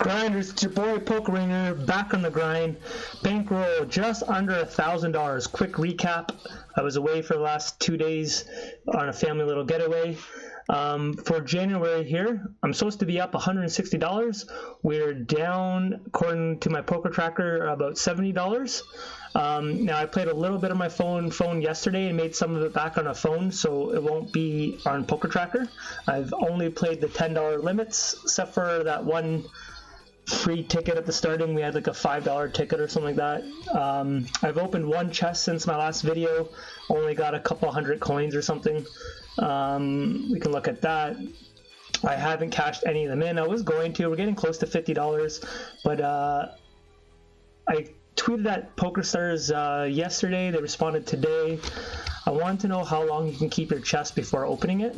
Grinders, it's your boy PokerRinger, back on the grind. Bankroll just under $1,000. Quick recap. I was away for the last 2 days on a family little getaway. For January here, I'm supposed to be up $160. We're down, according to my poker tracker, about $70. Now I played a little bit on my phone yesterday and made some of it back on a phone, so it won't be on poker tracker. I've only played the $10 limits, except for that one free ticket at the starting. We had like a $5 ticket or something like that. I've opened one chest since my last video, only got a couple hundred coins or something. We can look at that. I haven't cashed any of them in. I was going to. We're getting close to $50, but I tweeted at POKERSTARS yesterday. They responded today. I wanted to know how long you can keep your chest before opening it.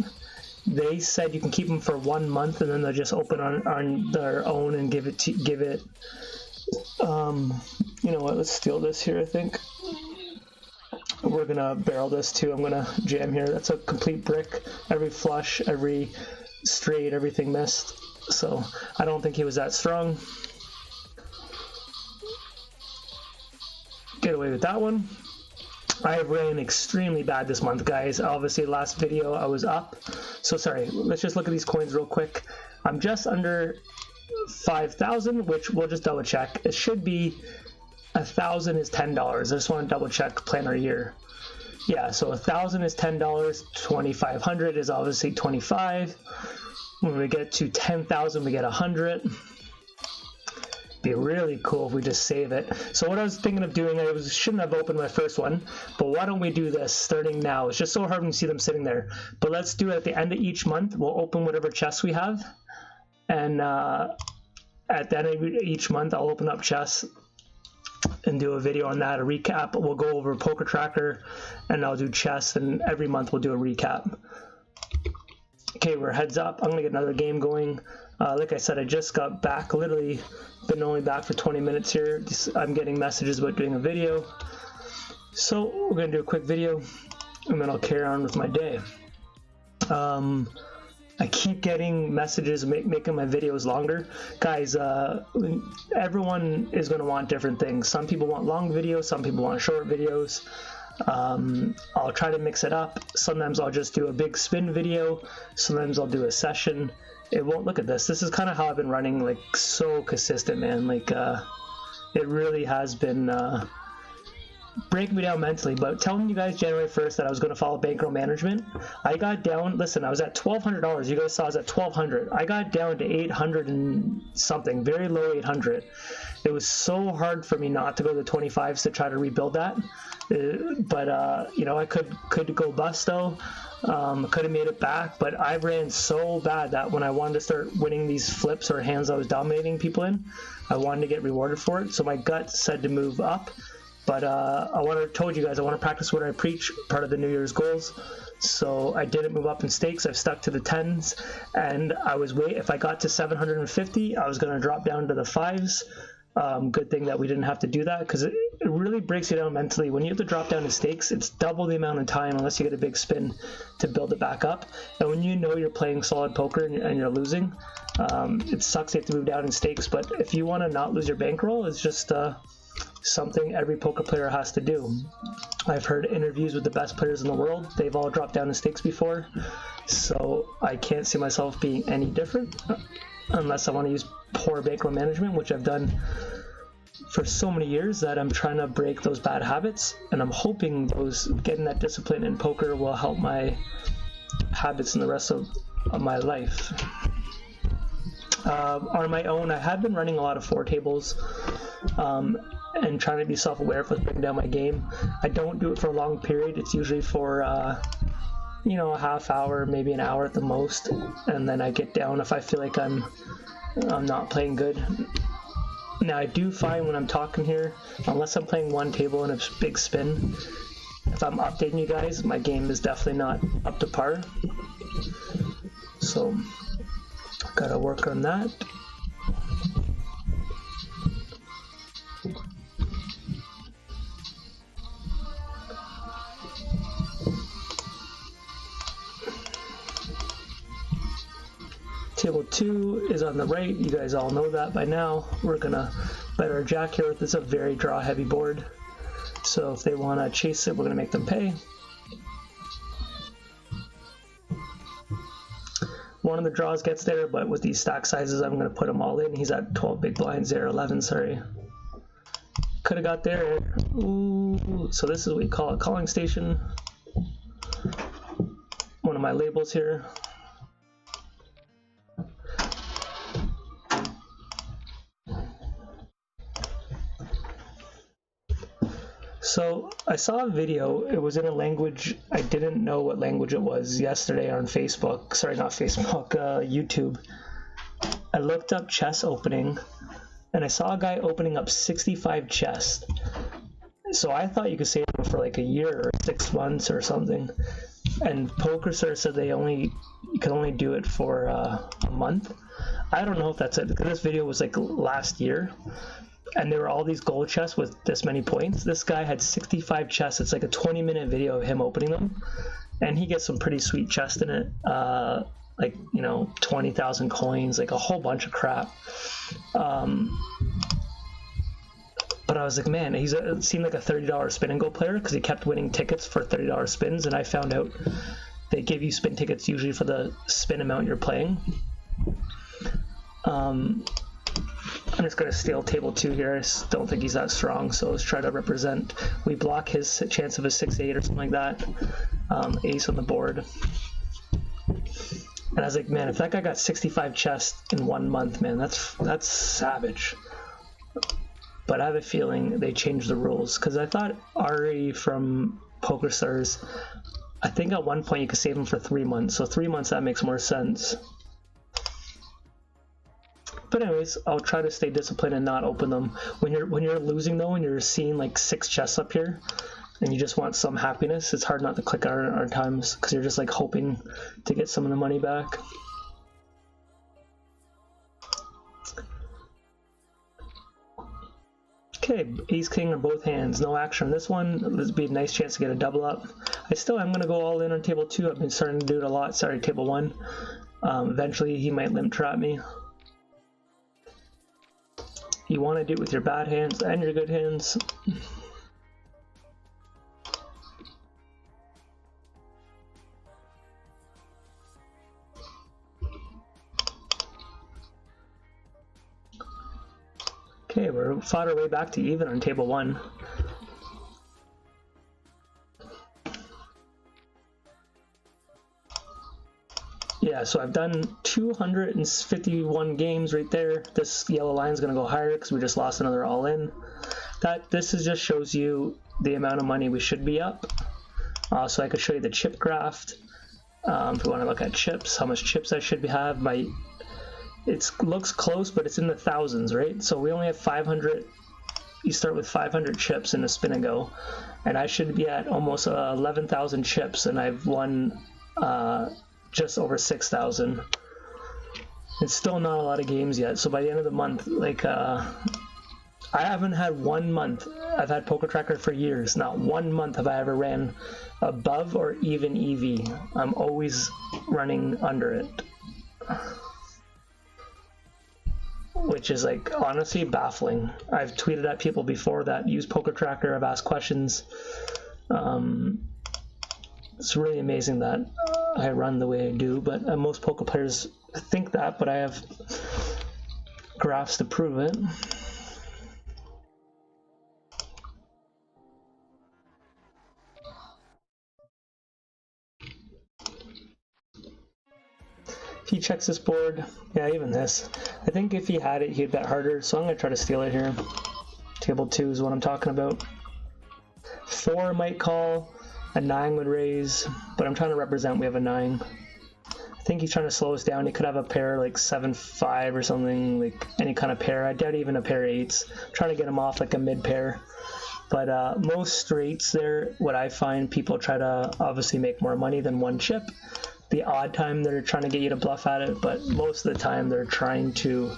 They said you can keep them for 1 month and then they'll just open on their own and give it you know what, let's steal this here. I think we're gonna barrel this too. I'm gonna jam here. That's a complete brick. Every flush, every straight, everything missed. So I don't think he was that strong. Get away with that one. I ran extremely bad this month, guys. Obviously, last video I was up. So sorry, let's just look at these coins real quick. I'm just under 5,000, which we'll just double check. It should be 1,000 is $10. I just want to double check planner year. Yeah, so 1,000 is $10. 2,500 is obviously 25. When we get to 10,000, we get 100. Be really cool if we just save it. So what I was thinking of doing, shouldn't have opened my first one, but why don't we do this starting now? It's just so hard when you see them sitting there. But let's do it at the end of each month. We'll open whatever chests we have, and at the end of each month, I'll open up chests and do a video on that, a recap. We'll go over poker tracker, and I'll do chests, and every month we'll do a recap. Okay, we're heads up. I'm gonna get another game going. Like I said, I just got back, literally been only back for 20 minutes here. I'm getting messages about doing a video. So we're gonna do a quick video and then I'll carry on with my day. I keep getting messages making my videos longer. Guys, everyone is gonna want different things. Some people want long videos, some people want short videos. I'll try to mix it up. Sometimes I'll just do a big spin video. Sometimes I'll do a session. It won't, look at this. This is kind of how I've been running, like, so consistent, man. Like, it really has been breaking me down mentally. But telling you guys January 1st that I was going to follow bankroll management, I got down, listen, I was at $1,200. You guys saw I was at $1,200. I got down to 800 and something, very low 800. It was so hard for me not to go to the 25s to try to rebuild that. But you know, I could go bust though. Could have made it back, but I ran so bad that when I wanted to start winning these flips or hands I was dominating people in, I wanted to get rewarded for it. So my gut said to move up, but told you guys I want to practice what I preach, part of the New Year's goals. So I didn't move up in stakes. I've stuck to the 10s, and if I got to 750, I was going to drop down to the 5s. Good thing that we didn't have to do that, because it really breaks you down mentally. When you have to drop down to stakes, it's double the amount of time unless you get a big spin to build it back up. And when you know you're playing solid poker and you're losing, it sucks you have to move down in stakes. But if you want to not lose your bankroll, it's just something every poker player has to do. I've heard interviews with the best players in the world. They've all dropped down in stakes before. So I can't see myself being any different unless I want to use poor bankroll management, which I've done for so many years that I'm trying to break those bad habits, and I'm hoping getting that discipline in poker will help my habits in the rest of my life. On my own, I have been running a lot of 4 tables and trying to be self-aware for bringing down my game. I don't do it for a long period. It's usually for you know, a half hour, maybe an hour at the most, and then I get down if I feel like I'm not playing good. Now I do find when I'm talking here, unless I'm playing one table in a big spin, if I'm updating you guys, my game is definitely not up to par. So gotta work on that. Table 2 is on the right. You guys all know that by now. We're gonna bet our jack here. This is a very draw heavy board. So if they wanna chase it, we're gonna make them pay. One of the draws gets there, but with these stack sizes, I'm gonna put him all in. He's at 12 big blinds there, 11, sorry. Could have got there. Ooh, so this is what we call a calling station. One of my labels here. So I saw a video, it was in a language, I didn't know what language it was yesterday on Facebook, sorry not Facebook, YouTube. I looked up chest opening and I saw a guy opening up 65 chests. So I thought you could save them for like a year or 6 months or something. And POKERSTARS said you could only do it for a month. I don't know if that's it, because this video was like last year. And there were all these gold chests with this many points. This guy had 65 chests. It's like a 20-minute video of him opening them. And he gets some pretty sweet chests in it. Like, you know, 20,000 coins, like a whole bunch of crap. But I was like, man, it seemed like a $30 spin and go player because he kept winning tickets for $30 spins. And I found out they give you spin tickets usually for the spin amount you're playing. I'm just going to steal table 2 here. I don't think he's that strong, so let's try to represent. We block his chance of a 6-8 or something like that. Ace on the board. And I was like, man, if that guy got 65 chests in 1 month, man, that's savage. But I have a feeling they changed the rules, because I thought Ari from POKERSTARS, I think at one point you could save him for 3 months. So 3 months, that makes more sense. But anyways, I'll try to stay disciplined and not open them. When you're losing though, and you're seeing like 6 chests up here, and you just want some happiness, it's hard not to click on it at times because you're just like hoping to get some of the money back. Okay, ace king on both hands, no action on this one. This would be a nice chance to get a double up. I still am going to go all in on table 2. I've been starting to do it a lot. Sorry, table 1. Eventually he might limp trap me. You want to do it with your bad hands and your good hands. Okay, we're fought our way back to even on table 1. Yeah, so I've done 251 games right there. This yellow line is going to go higher because we just lost another all-in. This just shows you the amount of money we should be up. So I could show you the chip graph. If we want to look at chips, how much chips I should have. It looks close, but it's in the thousands, right? So we only have 500. You start with 500 chips in a spin and go, and I should be at almost 11,000 chips, and I've won just over 6,000. It's still not a lot of games yet, so by the end of the month, like I haven't had 1 month. I've had Poker Tracker for years. Not 1 month have I ever ran above or even EV. I'm always running under it, which is like honestly baffling. I've tweeted at people before that use Poker Tracker. I've asked questions. It's really amazing that I run the way I do, but most poker players think that, but I have graphs to prove it. If he checks this board, yeah, even this. I think if he had it, he'd bet harder, so I'm going to try to steal it here. Table 2 is what I'm talking about. 4 might call. A 9 would raise, but I'm trying to represent we have a 9. I think he's trying to slow us down. He could have a pair like 7-5 or something, like any kind of pair. I doubt even a pair of 8s. I'm trying to get him off like a mid pair. But most straights there, what I find, people try to obviously make more money than 1 chip. The odd time they're trying to get you to bluff at it, but most of the time they're trying to.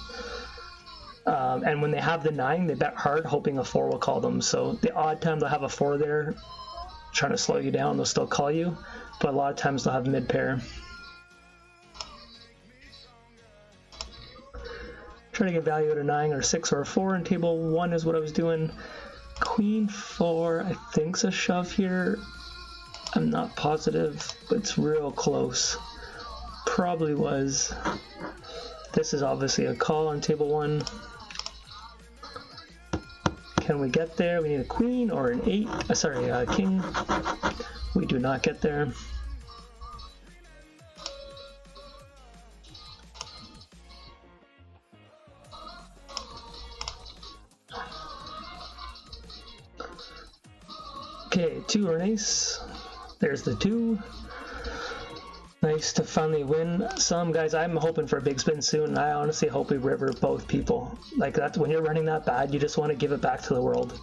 And when they have the 9, they bet hard, hoping a 4 will call them. So the odd time they'll have a 4 there, trying to slow you down, they'll still call you, but a lot of times they'll have mid pair. Try to get value at a 9 or 6 or a 4 in table 1 is what I was doing. Queen 4, I think's a shove here. I'm not positive, but it's real close. Probably was. This is obviously a call on table 1. Can we get there? We need a queen or an 8. Sorry, a king. We do not get there. Okay, 2 or an ace. There's the 2. Nice to finally win some. Guys, I'm hoping for a big spin soon. I honestly hope we river both people. Like, that's when you're running that bad, you just want to give it back to the world.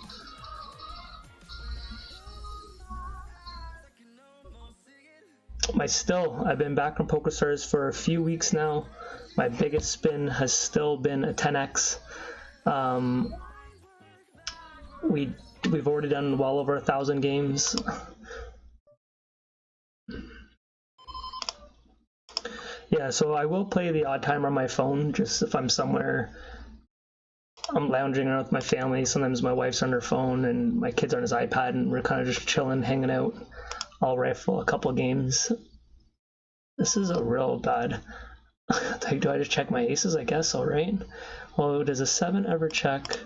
I've been back on PokerStars for a few weeks now. My biggest spin has still been a 10x. We've already done well over 1,000 games. Yeah, so I will play the odd time on my phone, just if I'm somewhere, I'm lounging around with my family. Sometimes my wife's on her phone and my kid's on his iPad and we're kind of just chilling, hanging out. I'll rifle a couple games. This is a real bad. Do I just check my aces? I guess so, right? Well, does a 7 ever check?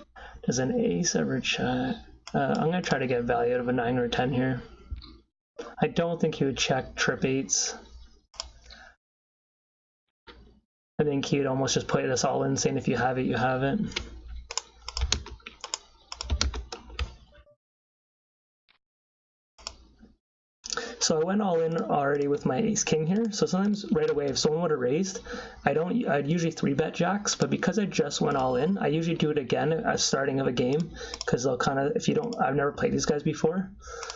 Does an ace ever check? I'm going to try to get value out of a 9 or a 10 here. I don't think he would check trip 8s. I think he would almost just play this all in, saying if you have it, you have it. So I went all in already with my ace king here. So sometimes right away, if someone would have raised, I'd usually 3-bet jacks, but because I just went all in, I usually do it again at starting of a game, because they'll kind of, I've never played these guys before,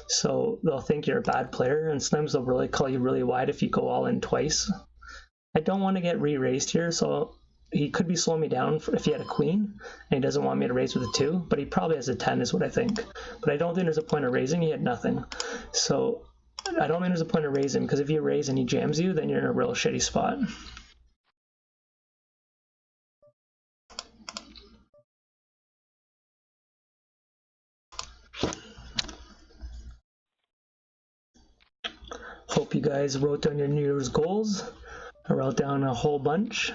so they'll think you're a bad player, and sometimes they'll really call you really wide if you go all in twice. I don't want to get re-raised here, so he could be slowing me down if he had a queen, and he doesn't want me to raise with a 2, but he probably has a 10 is what I think. But I don't think there's a point of raising, he had nothing. So I don't think there's a point of raising, because if you raise and he jams you, then you're in a real shitty spot. Hope you guys wrote down your New Year's goals. I wrote down a whole bunch.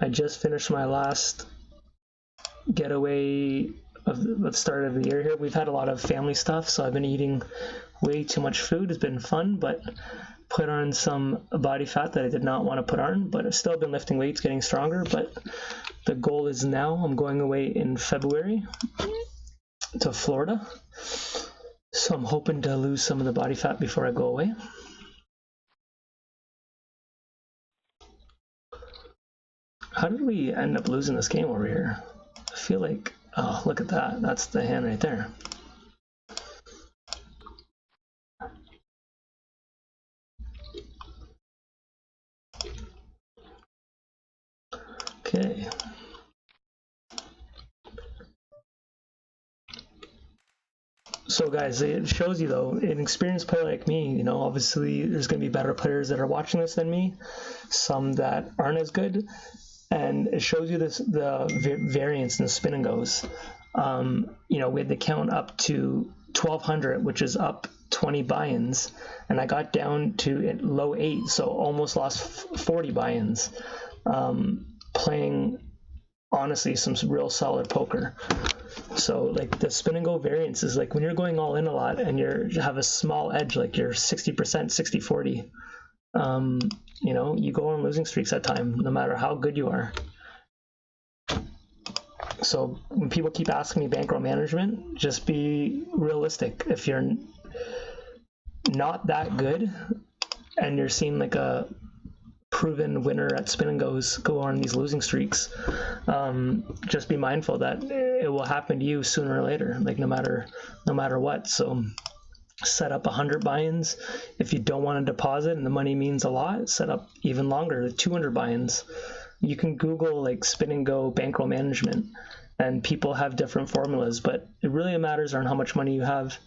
I just finished my last getaway of the start of the year here. We've had a lot of family stuff, so I've been eating way too much food. It's been fun, but put on some body fat that I did not want to put on, but I've still been lifting weights, getting stronger. But the goal is now I'm going away in February to Florida, so I'm hoping to lose some of the body fat before I go away. How did we end up losing this game over here? I feel like, oh, look at that. That's the hand right there. Okay. So guys, it shows you though, an experienced player like me, obviously there's going to be better players that are watching this than me, some that aren't as good, and it shows you the variance in the spin and goes. We had the count up to 1,200, which is up 20 buy-ins, and I got down to low 8, so almost lost 40 buy-ins, playing honestly some real solid poker. So like the spin and go variance is like when you're going all in a lot and you have a small edge, like you're 60%, 60-40, you go on losing streaks at time, no matter how good you are. So when people keep asking me bankroll management, just be realistic. If you're not that good and you're seeing like a proven winner at spin and goes go on these losing streaks, just be mindful that it will happen to you sooner or later, like no matter what. So set up 100 buy-ins. If you don't want to deposit and the money means a lot, set up even longer, 200 buy-ins. You can Google like spin and go bankroll management, and people have different formulas, but it really matters on how much money you have,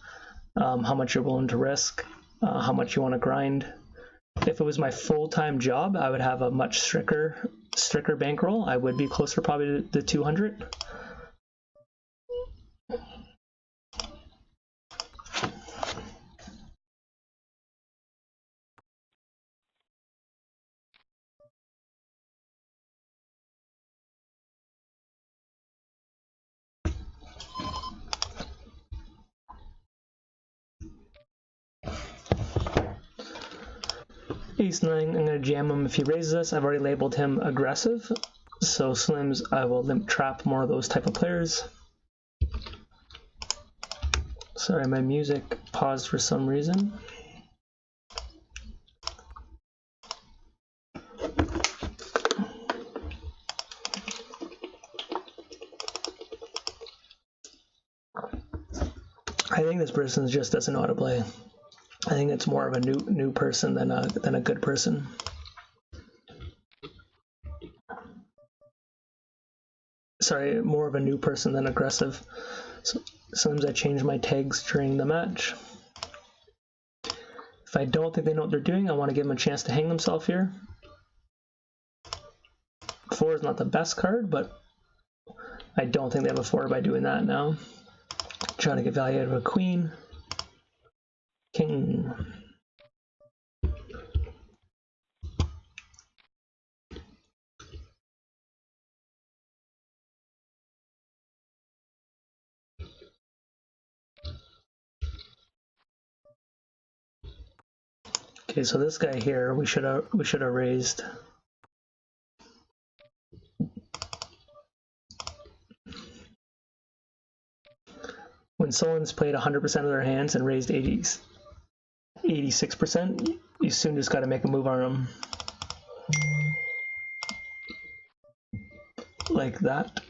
how much you're willing to risk, how much you want to grind. If it was my full-time job, I would have a much stricter stricter bankroll, I would be closer probably to 200. Ace 9, I'm going to jam him if he raises us. I've already labeled him aggressive, so Slims, I will limp trap more of those type of players. Sorry, my music paused for some reason. I think this person just doesn't know how to play. I think it's more of a new person than a good person. Sorry, more of a new person than aggressive. So sometimes I change my tags during the match. If I don't think they know what they're doing, I want to give them a chance to hang themselves here. 4 is not the best card, but I don't think they have a 4 by doing that now. Trying to get value out of a queen. King. Okay, so this guy here, we should have raised. When someone's played 100% of their hands and raised 86%, you soon just got to make a move on them. Like that.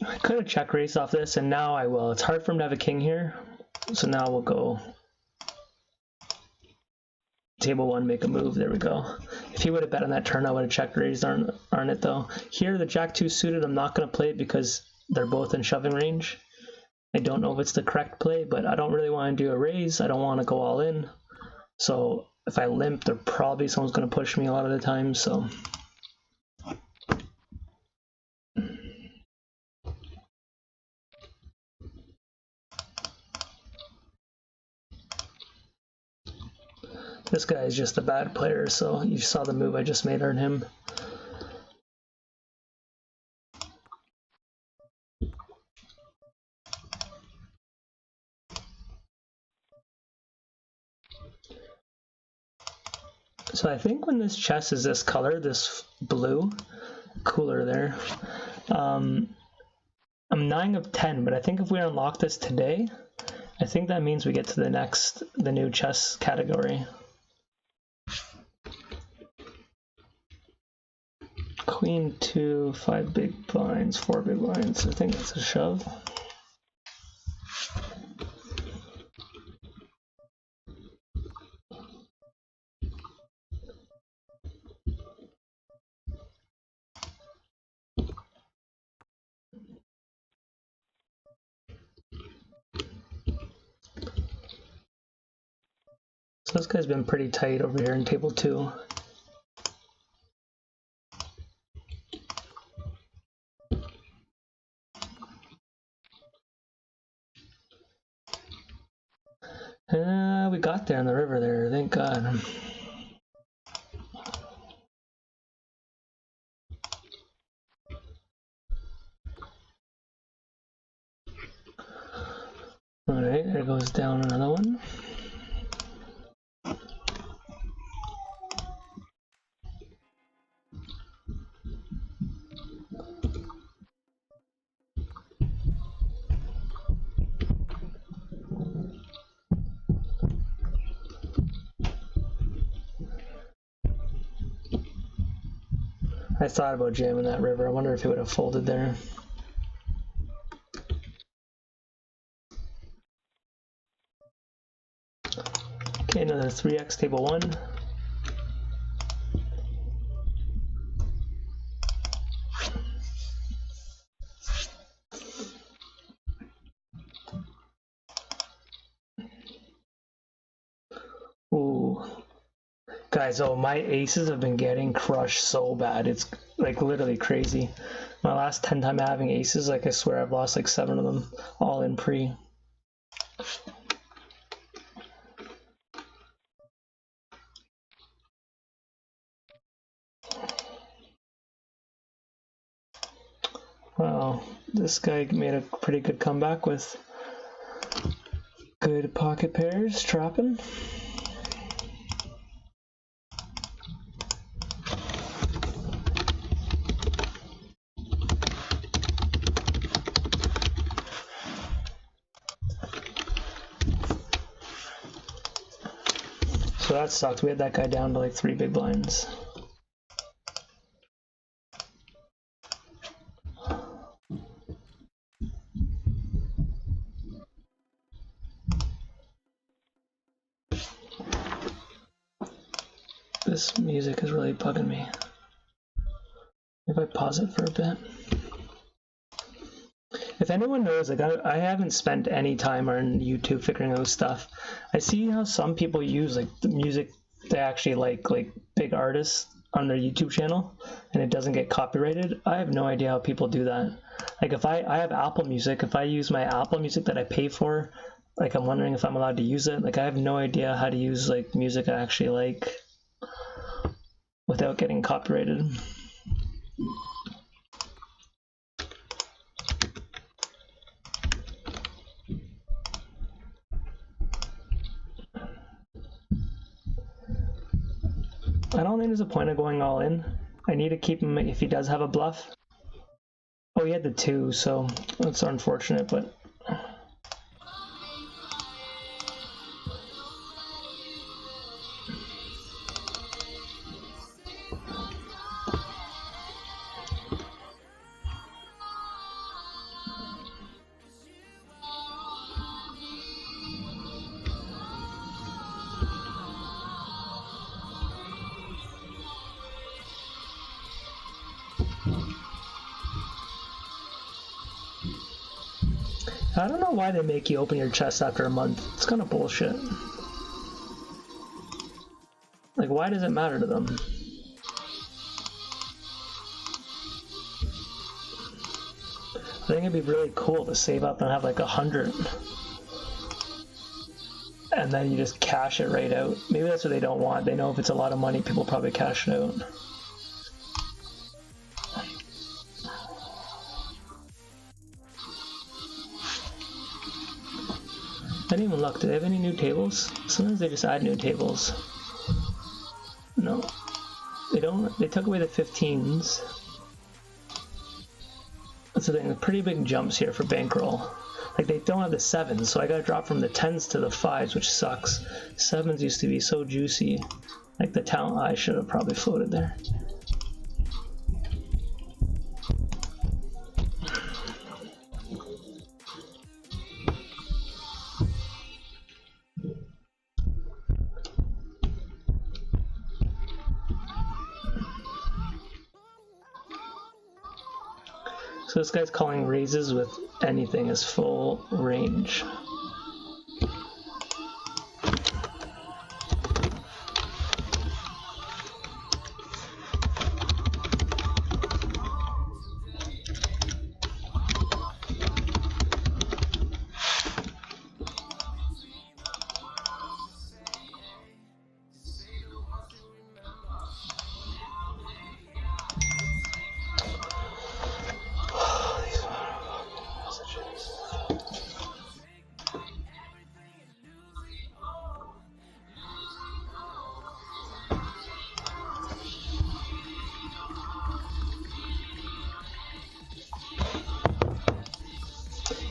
I could have check raised off this, and now I will. It's hard for him to have a king here, so now we'll go table 1, make a move. There we go. If he would have bet on that turn, I would have check raised on it though. Here, the jack 2 suited, I'm not going to play it because they're both in shoving range. I don't know if it's the correct play, but I don't really want to do a raise. I don't want to go all in. So if I limp, they're probably someone's going to push me a lot of the time. So. This guy is just a bad player, so you saw the move I just made on him. So I think when this chess is this color, this blue, cooler there, I'm 9 of 10, but I think if we unlock this today, I think that means we get to the new chess category. Queen 2, 5 big blinds, 4 big blinds. I think that's a shove. So this guy's been pretty tight over here in table 2. We got there on the river there, thank God. Alright, there goes down another one. I thought about jamming that river. I wonder if it would have folded there. Okay, another 3x table 1. Ooh. Guys, oh, my aces have been getting crushed so bad. It's like literally crazy. My last 10 times having aces, like I swear I've lost like 7 of them, all in pre. Wow, this guy made a pretty good comeback with good pocket pairs trapping. So that sucked. We had that guy down to like 3 big blinds. This music is really bugging me. If I pause it for a bit. If anyone knows, like I haven't spent any time on YouTube figuring out stuff. I see how some people use like the music they actually like big artists on their YouTube channel, and it doesn't get copyrighted. I have no idea how people do that. Like if I have Apple Music, if I use my Apple Music that I pay for, like I'm wondering if I'm allowed to use it. Like I have no idea how to use like music I actually like without getting copyrighted. I don't think there's a point of going all in. I need to keep him if he does have a bluff. Oh, he had the 2, so that's unfortunate, but... I don't know why they make you open your chest after a month. It's kind of bullshit. Like, why does it matter to them? I think it'd be really cool to save up and have like 100. And then you just cash it right out. Maybe that's what they don't want. They know if it's a lot of money, people probably cash it out. I didn't even look. Do they have any new tables? Sometimes they just add new tables. No. They don't. They took away the 15s. That's the thing. Pretty big jumps here for Bankroll. Like, they don't have the 7s, so I gotta drop from the 10s to the 5s, which sucks. 7s used to be so juicy. Like, the talent I should have probably floated there. So this guy's calling raises with anything as full range.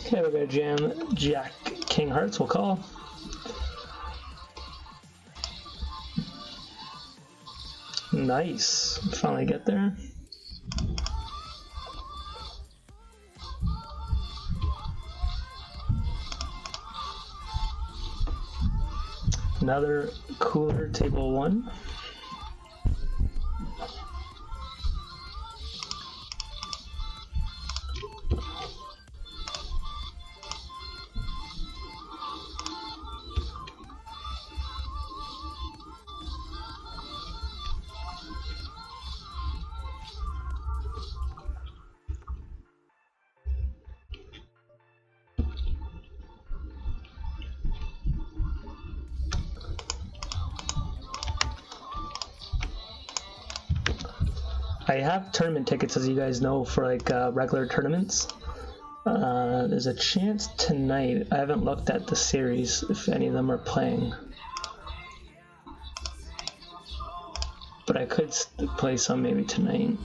Okay, we're gonna jam Jack King Hearts, we'll call. Nice, finally get there. Another cooler table 1. I have tournament tickets, as you guys know, for like regular tournaments. There's a chance tonight. I haven't looked at the series if any of them are playing, but I could play some maybe tonight.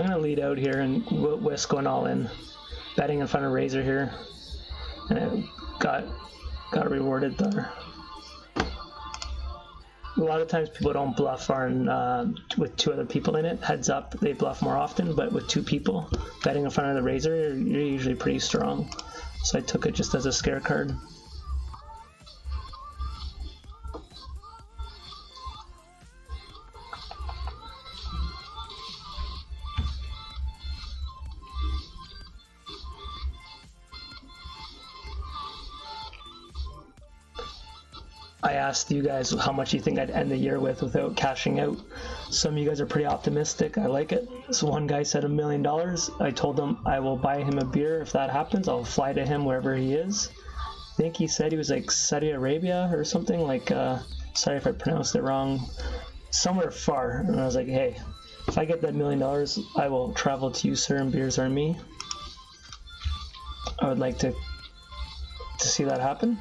I'm gonna lead out here and Whisk going all in, betting in front of Razor here, and it got rewarded there. A lot of times people don't bluff with 2 other people in it. Heads up, they bluff more often, but with 2 people betting in front of the Razor, you're usually pretty strong. So I took it just as a scare card. I asked you guys how much you think I'd end the year with without cashing out. Some of you guys are pretty optimistic. I like it. So one guy said $1 million. I told him I will buy him a beer if that happens. I'll fly to him wherever he is. I think he said he was like Saudi Arabia or something, like sorry if I pronounced it wrong, somewhere far. And I was like, hey, if I get that $1 million, I will travel to you, sir, and beers are me. I would like to see that happen.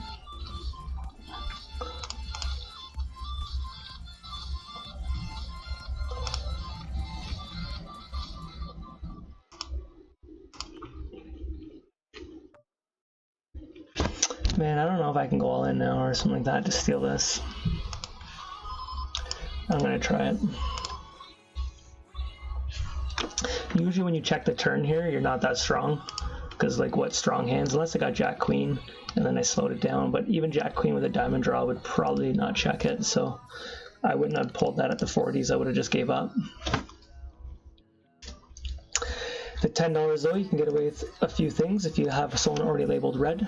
Man, I don't know if I can go all in now or something like that to steal this. I'm gonna try it. Usually when you check the turn here, you're not that strong, because like what strong hands, unless I got Jack Queen and then I slowed it down, but even Jack Queen with a diamond draw would probably not check it, so I wouldn't have pulled that at the 40s. I would have just gave up. The $10 though, you can get away with a few things if you have someone already labeled red.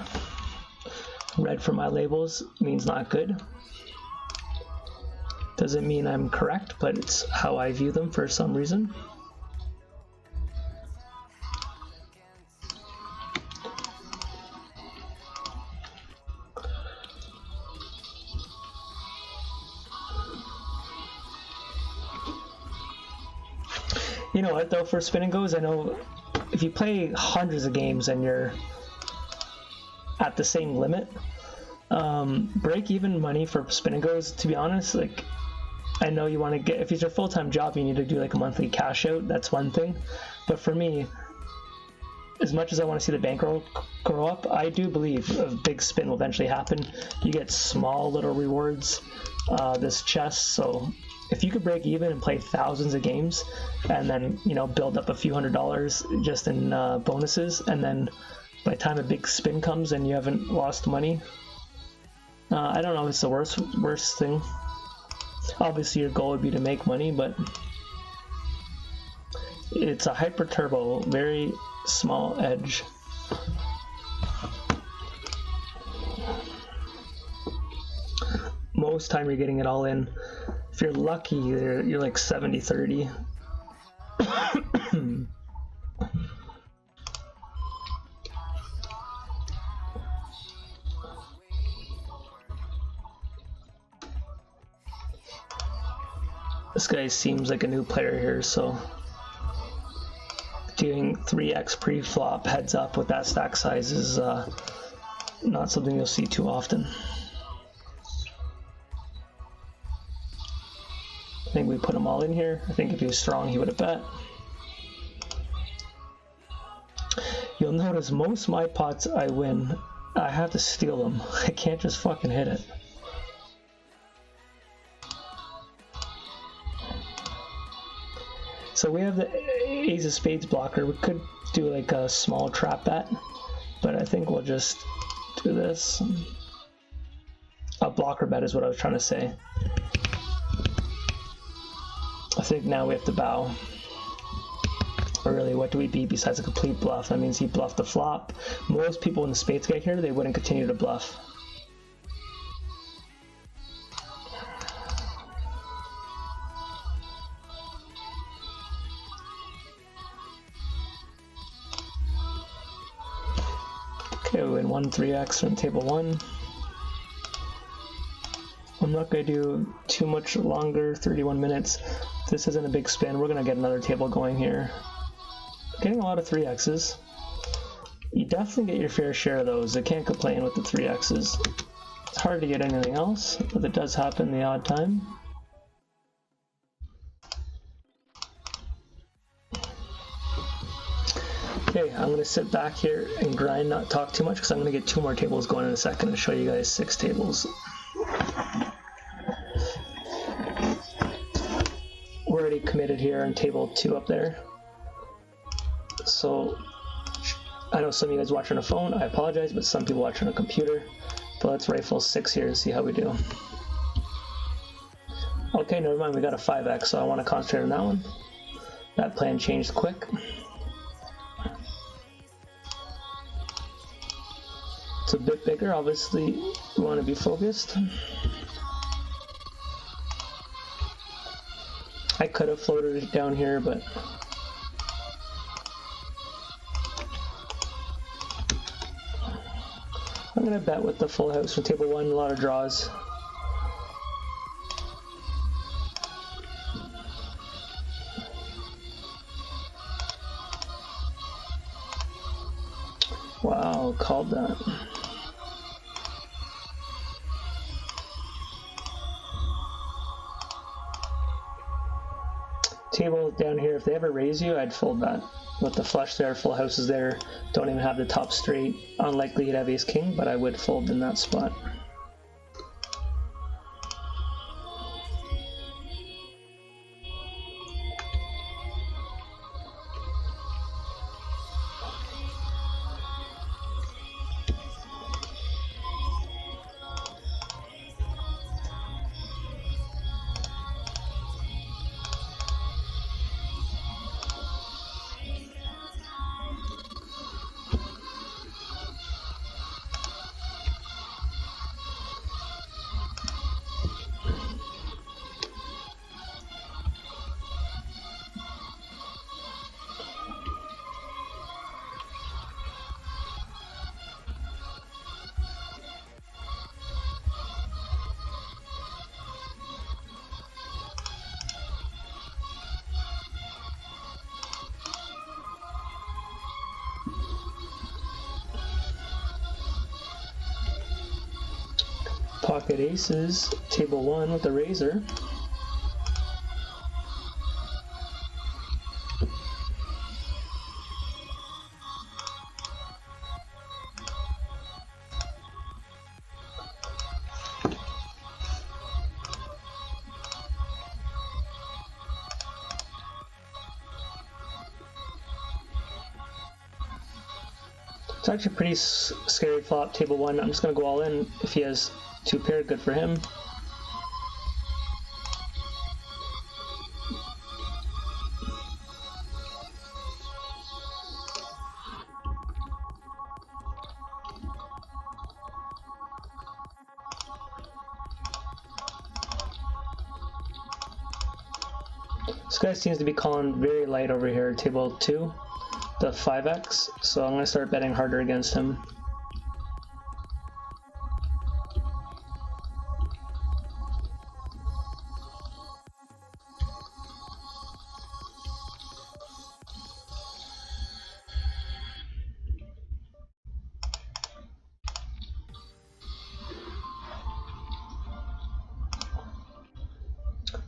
Red for my labels means not good. Doesn't mean I'm correct, but it's how I view them for some reason. You know what though, for spin and goes, I know if you play hundreds of games and you're at the same limit, break even money for spin and goes, to be honest, like I know you want to get, if it's your full-time job, you need to do like a monthly cash out, that's one thing, but for me, as much as I want to see the bankroll grow up, I do believe a big spin will eventually happen. You get small little rewards, this chest, so if you could break even and play thousands of games and then, you know, build up a few $100s just in bonuses, and then by the time a big spin comes and you haven't lost money, I don't know if it's the worst thing. Obviously your goal would be to make money, but it's a hyper turbo, very small edge. Most time you're getting it all in. If you're lucky, you're like 70-30. This guy seems like a new player here, so doing 3x pre-flop heads up with that stack size is not something you'll see too often. I think we put him all in here. I think if he was strong, he would have bet. You'll notice most of my pots I win, I have to steal them. I can't just fucking hit it. So we have the ace of spades blocker. We could do like a small trap bet, but I think we'll just do this. A blocker bet is what I was trying to say. I think now we have to bow. Or really, what do we beat besides a complete bluff? That means he bluffed the flop. Most people in the spades get here, they wouldn't continue to bluff. Okay, we win 1-3x from table 1. I'm not going to do too much longer, 31 minutes. This isn't a big spin. We're going to get another table going here. Getting a lot of 3x's. You definitely get your fair share of those. I can't complain with the 3x's. It's hard to get anything else, but it does happen the odd time. Okay, I'm going to sit back here and grind, not talk too much, because I'm going to get 2 more tables going in a second and show you guys 6 tables. We're already committed here on table 2 up there. So, I know some of you guys watch on a phone, I apologize, but some people watch on a computer. But let's rifle 6 here and see how we do. Okay, never mind, we got a 5x, so I want to concentrate on that one. That plan changed quick. It's a bit bigger, obviously we want to be focused. I could have floated it down here, but I'm going to bet with the full house from table 1, a lot of draws. Wow, called that. Table down here, if they ever raise you, I'd fold that. With the flush there, full houses there, don't even have the top straight. Unlikely he'd have ace king, but I would fold in that spot. Pocket aces, table 1 with the razor. It's actually a pretty scary flop, table 1. I'm just going to go all in. If he has 2 pair, good for him. This guy seems to be calling very light over here, table 2, the 5x, so I'm going to start betting harder against him.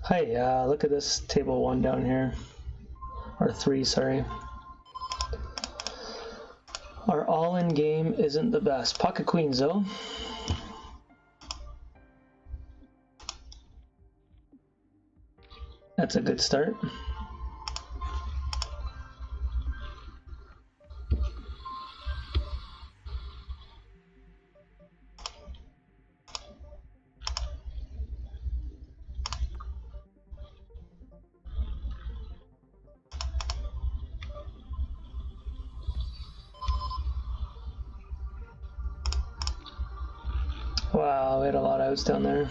Hi, look at this table 1 down here, or 3, sorry. Our all-in game isn't the best. Pocket queens though. That's a good start. Wow, we had a lot of outs down there.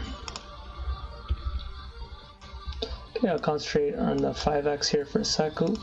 Okay, I'll concentrate on the 5x here for a sec. Ooh.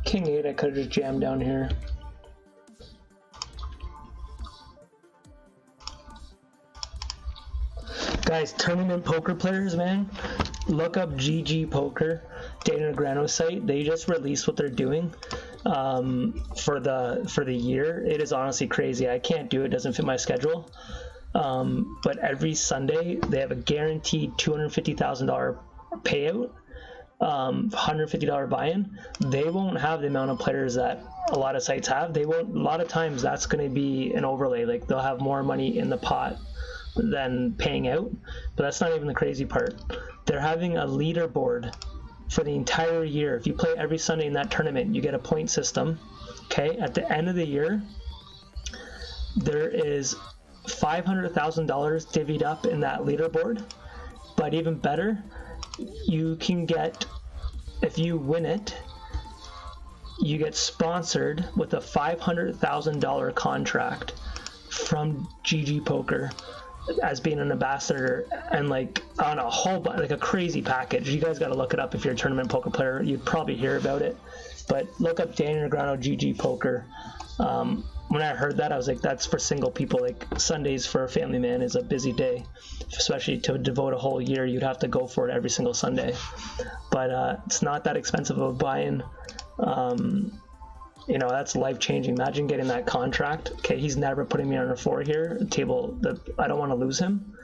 King 8, I could have just jammed down here. Guys, tournament poker players, man, look up GG Poker, Dana Negreanu's site. They just released what they're doing for the year. It is honestly crazy. I can't do it, doesn't fit my schedule. But every Sunday they have a guaranteed $250,000 payout. $150 buy-in. They won't have the amount of players that a lot of sites have. They won't. A lot of times that's going to be an overlay. Like they'll have more money in the pot than paying out. But that's not even the crazy part. They're having a leaderboard for the entire year. If you play every Sunday in that tournament, you get a point system. Okay. At the end of the year, there is $500,000 divvied up in that leaderboard. But even better, you can get, if you win it, you get sponsored with a $500,000 contract from GG Poker as being an ambassador, and like on a whole like a crazy package. You guys got to look it up. If you're a tournament poker player, you'd probably hear about it, but look up Dana Negreanu GG Poker. When I heard that, I was like, that's for single people. Like Sundays for a family man is a busy day, especially to devote a whole year. You'd have to go for it every single Sunday, but it's not that expensive of a buy-in. You know, that's life-changing. Imagine getting that contract. Okay, he's never putting me on a 4 here. A table that I don't want to lose him.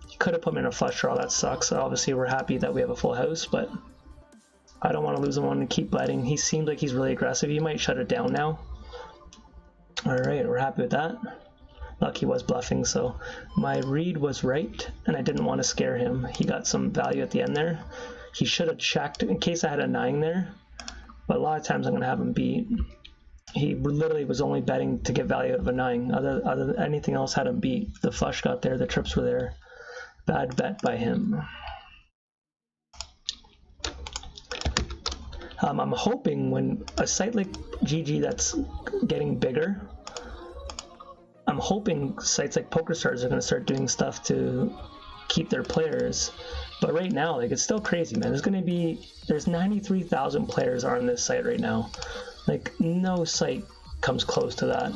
He could have put me in a flush draw. That sucks. Obviously, we're happy that we have a full house, but I don't want to lose him. I want to keep betting. He seems like he's really aggressive. He might shut it down now. All right, we're happy with that. Luck he was bluffing, so my read was right, and I didn't want to scare him. He got some value at the end there. He should have checked in case I had a 9 there, but a lot of times I'm going to have him beat. He literally was only betting to get value out of a 9. Other than anything else had him beat. The flush got there, the trips were there. Bad bet by him. I'm hoping when a site like GG that's getting bigger, I'm hoping sites like POKERSTARS are going to start doing stuff to keep their players. But right now, like, it's still crazy, man. There's 93,000 players on this site right now. Like, no site comes close to that.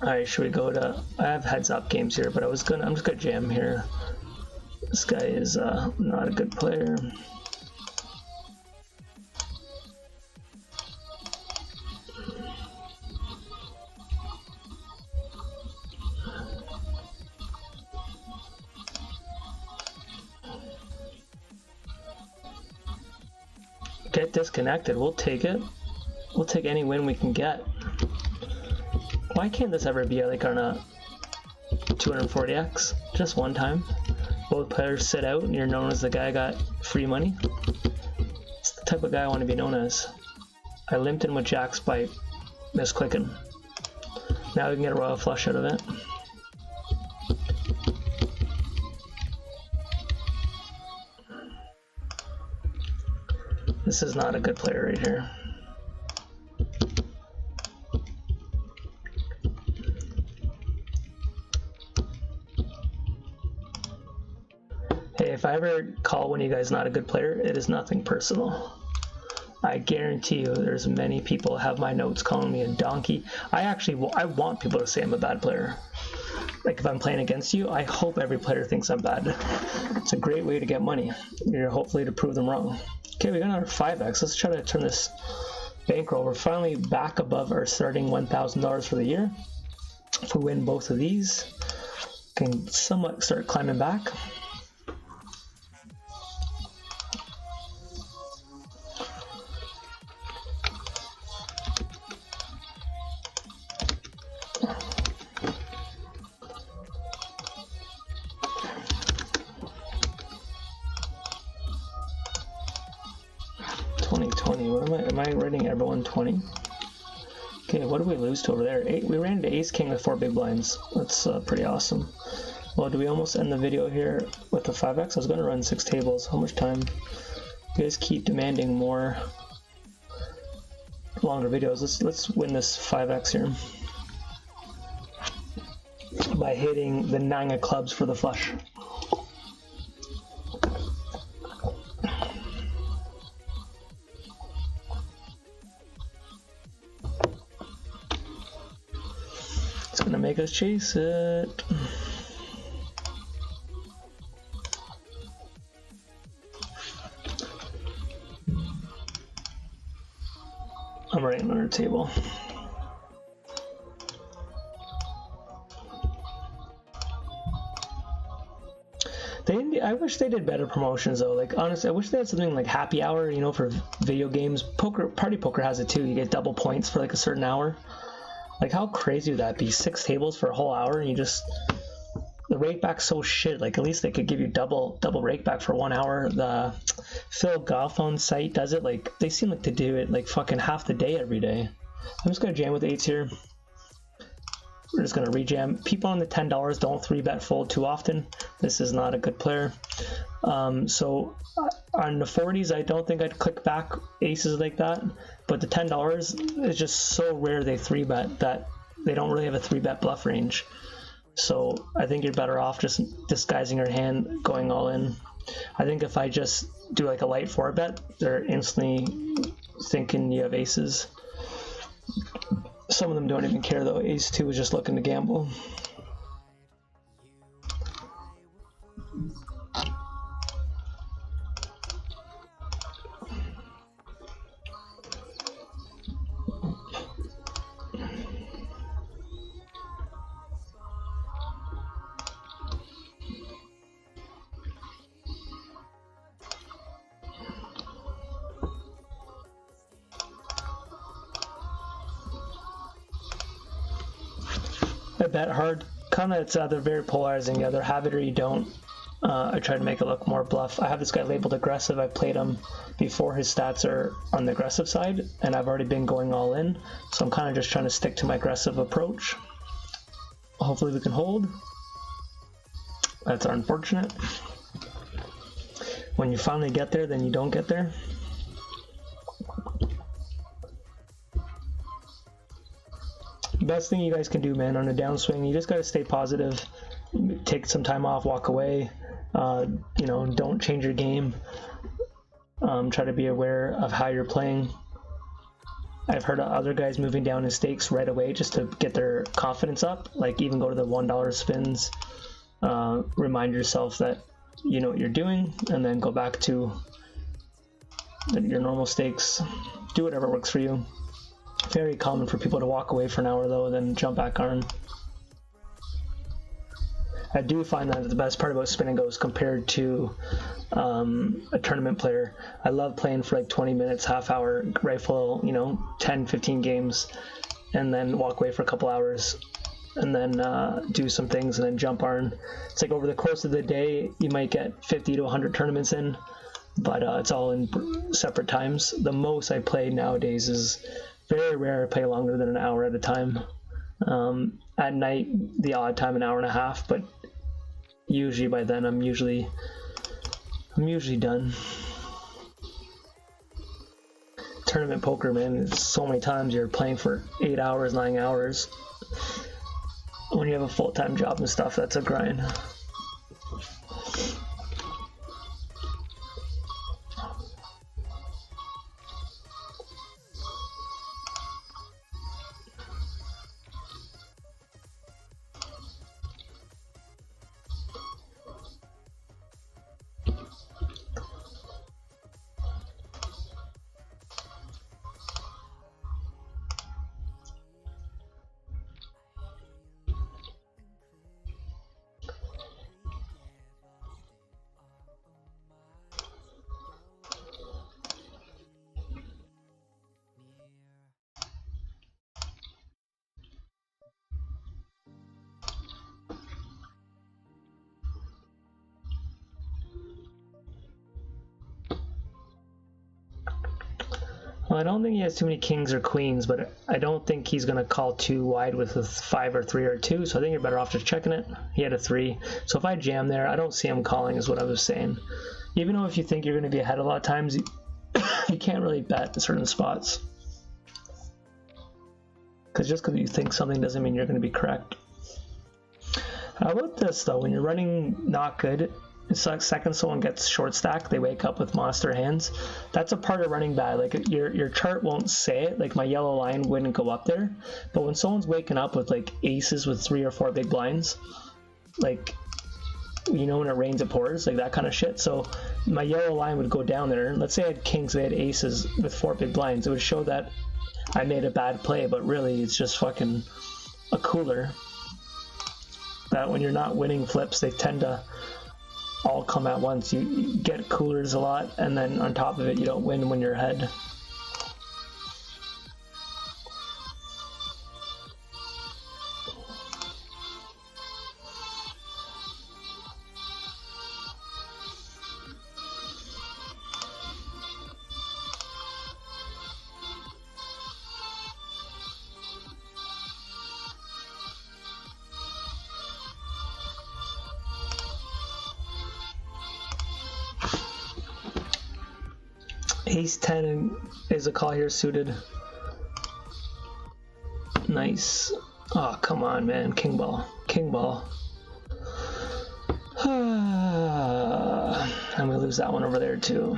Alright, should we go to... I have heads-up games here, but I'm just gonna jam here. This guy is not a good player. Get disconnected. We'll take it. We'll take any win we can get. Why can't this ever be like on a 240x? Just one time. Both players sit out and you're known as the guy got free money. It's the type of guy I want to be known as. I limped in with jacks by misclicking. Now we can get a royal flush out of it. This is not a good player right here. Hey, if I ever call one of you guys not a good player, it is nothing personal. I guarantee you there's many people have my notes calling me a donkey. I want people to say I'm a bad player. Like if I'm playing against you, I hope every player thinks I'm bad. It's a great way to get money. You're hopefully to prove them wrong. Okay, we got another 5x. Let's try to turn this bankroll. We're finally back above our starting $1,000 for the year. If we win both of these, we can somewhat start climbing back. 20. What am I rating everyone 20? Okay, what did we lose to over there? We ran into ace king with 4 big blinds. That's pretty awesome. Well, do we almost end the video here with the 5x? I was gonna run 6 tables. How much time? You guys keep demanding more longer videos. Let's win this 5x here by hitting the 9 of clubs for the flush. It's gonna make us chase it. I'm writing on our table. I wish they did better promotions though. Like honestly, I wish they had something like happy hour, you know, for video games. Party poker has it too. You get double points for like a certain hour. Like how crazy would that be? 6 tables for a whole hour, and you just the rake back's so shit. Like at least they could give you double rake back for 1 hour. The Phil Goffon site does it. Like they seem like to do it like fucking half the day every day. I'm just gonna jam with 8s here. We're just gonna rejam. People on the $10 don't 3-bet fold too often. This is not a good player. So on the 40s, I don't think I'd click back aces like that. But the $10 is just so rare they 3-bet that they don't really have a 3-bet bluff range. So I think you're better off just disguising your hand, going all in. I think if I just do like a light 4-bet, they're instantly thinking you have aces. Some of them don't even care though. Ace 2 is just looking to gamble. I bet hard. Kind of, it's either very polarizing. You either have it or you don't. I try to make it look more bluff. I have this guy labeled aggressive. I played him before his stats are on the aggressive side, and I've already been going all in. So I'm kind of just trying to stick to my aggressive approach. Hopefully we can hold. That's unfortunate. When you finally get there, then you don't get there. Best thing you guys can do, man, on a downswing, you just got to stay positive, take some time off, walk away, you know, don't change your game, try to be aware of how you're playing. I've heard of other guys moving down in stakes right away just to get their confidence up, like even go to the $1 spins, remind yourself that you know what you're doing, and then go back to your normal stakes. Do whatever works for you. Very common for people to walk away for an hour though, then jump back on. I do find that the best part about spin and goes compared to a tournament player. I love playing for like 20 minutes, half hour, rifle, you know, 10, 15 games, and then walk away for a couple hours, and then do some things, and then jump on. It's like over the course of the day, you might get 50 to 100 tournaments in, but it's all in separate times. The most I play nowadays is very rare I play longer than an hour at a time. At night, the odd time, an hour and a half, but usually by then I'm usually done. Tournament poker, man, so many times you're playing for 8 hours, 9 hours. When you have a full-time job and stuff, that's a grind. Well, I don't think he has too many kings or queens, but I don't think he's going to call too wide with a 5 or 3 or 2, so I think you're better off just checking it. He had a 3, so if I jam there, I don't see him calling is what I was saying. Even though if you think you're going to be ahead a lot of times, you can't really bet in certain spots. Because just because you think something doesn't mean you're going to be correct. How about this though, when you're running not good, it's like second someone gets short stack, they wake up with monster hands. That's a part of running bad. Like your chart won't say it, like my yellow line wouldn't go up there, but when someone's waking up with like aces with 3 or 4 big blinds, like, you know, when it rains it pours, like that kind of shit. So my yellow line would go down there. Let's say I had kings, they had aces with 4 big blinds. It would show that I made a bad play, but really it's just fucking a cooler. That when you're not winning flips, they tend to all come at once. You get coolers a lot, and then on top of it, you don't win when you're ahead. Ace 10 is a call here suited. Nice. Oh, come on, man. King ball. King ball. And we lose that one over there, too.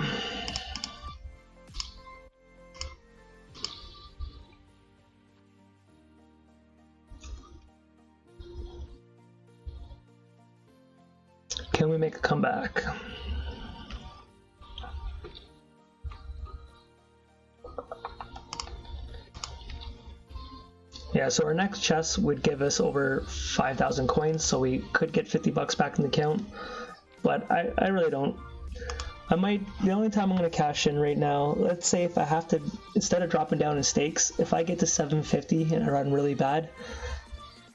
Can we make a comeback? Yeah, so our next chest would give us over 5,000 coins, so we could get 50 bucks back in the account. But I really don't. The only time I'm going to cash in right now, let's say if I have to, instead of dropping down in stakes, if I get to 750 and I run really bad,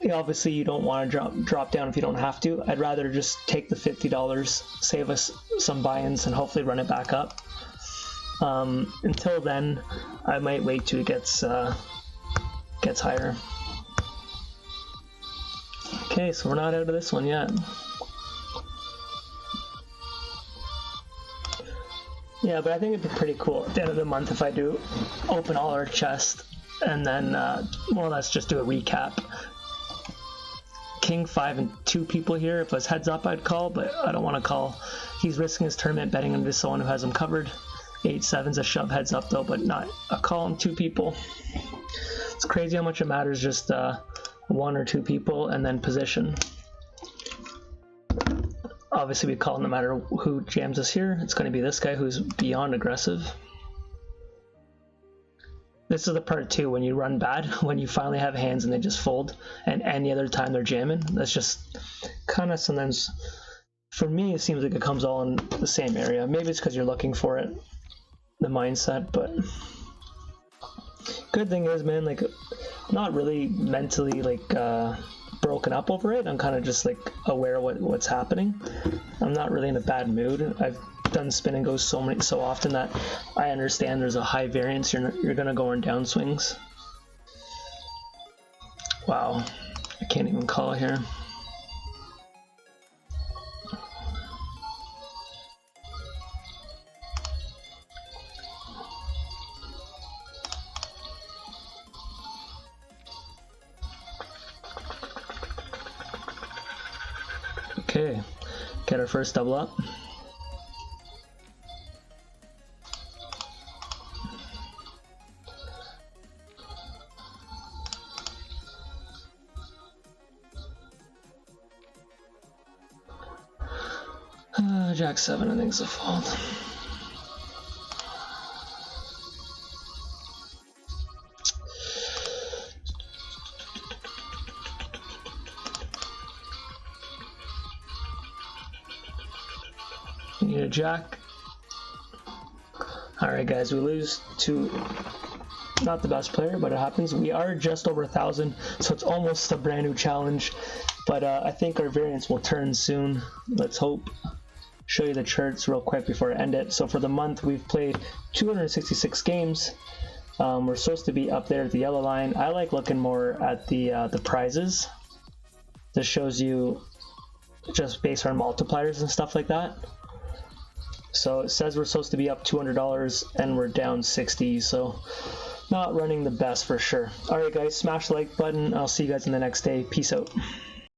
obviously you don't want to drop down if you don't have to. I'd rather just take the $50, save us some buy-ins, and hopefully run it back up. Until then, I might wait till it gets higher. Okay, so we're not out of this one yet. Yeah, but I think it'd be pretty cool at the end of the month if I do open all our chests and then more or less just do a recap. King 5 and 2 people here. If it was heads up, I'd call, but I don't want to call. He's risking his tournament betting into someone who has him covered. 8-7's a shove heads up though, but not a call on 2 people. It's crazy how much it matters, just 1 or 2 people and then position. Obviously we call no matter who jams us here. It's going to be this guy who's beyond aggressive. This is the part too, when you run bad, when you finally have hands and they just fold, and any other time they're jamming. That's just kind of sometimes, for me, it seems like it comes all in the same area. Maybe it's because you're looking for it, the mindset, but good thing is, man, like, I'm not really mentally like broken up over it. I'm kind of just like aware of what's happening. I'm not really in a bad mood. I've done spin and goes so often that I understand there's a high variance. You're gonna go on downswings. Wow, I can't even call here. Okay, get our first double up. Jack 7, I think, is a fold. We need a jack. Alright guys, we lose to not the best player, but it happens. We are just over 1,000, so it's almost a brand new challenge, but I think our variance will turn soon. Let's hope. Show you the charts real quick before I end it. So for the month, we've played 266 games. We're supposed to be up there at the yellow line. I like looking more at the prizes. This shows you just based on multipliers and stuff like that. So it says we're supposed to be up $200 and we're down 60, so not running the best for sure. Alright guys, smash the like button. I'll see you guys in the next day. Peace out.